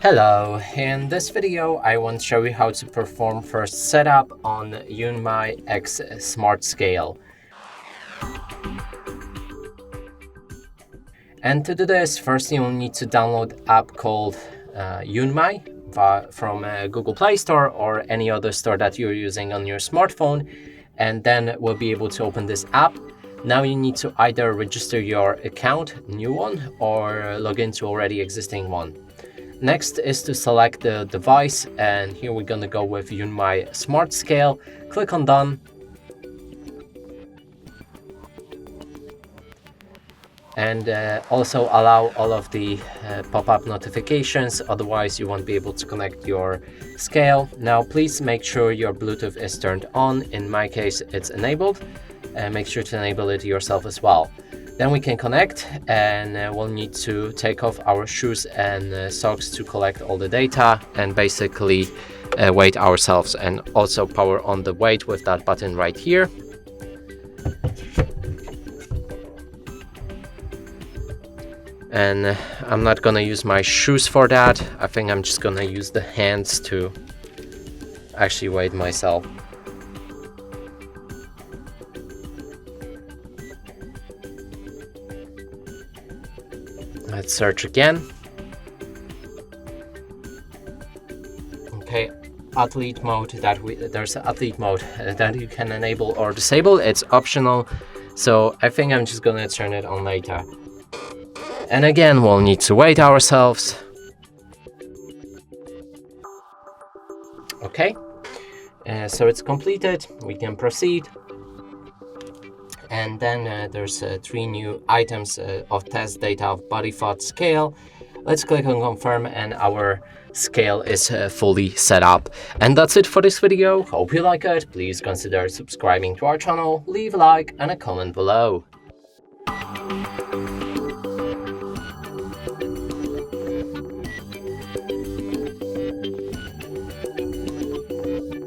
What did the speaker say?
Hello, in this video I want to show you how to perform first setup on YUNMAI X Smart Scale. And to do this, first you will need to download an app called YUNMAI from Google Play Store or any other store that you're using on your smartphone, and then we'll be able to open this app. Now you need to either register your account, new one, or log into already existing one. Next is to select the device, and here we're going to go with YUNMAI Smart Scale. Click on Done. And also allow all of the pop-up notifications, otherwise you won't be able to connect your scale. Now please make sure your Bluetooth is turned on. In my case it's enabled. Make sure to enable it yourself as well. Then we can connect, and we'll need to take off our shoes and socks to collect all the data and basically weight ourselves, and also power on the weight with that button right here. And I'm not gonna use my shoes for that. I think I'm just gonna use the hands to actually weigh myself. Let's search again. Okay, athlete mode, there's an athlete mode that you can enable or disable. It's optional, so I think I'm just gonna turn it on later. And again, we'll need to weight ourselves. Okay, so it's completed. We can proceed. And then there's 3 new items of test data of body fat scale. Let's click on confirm, and our scale is fully set up. And that's it for this video. Hope you like it. Please consider subscribing to our channel, leave a like and a comment below.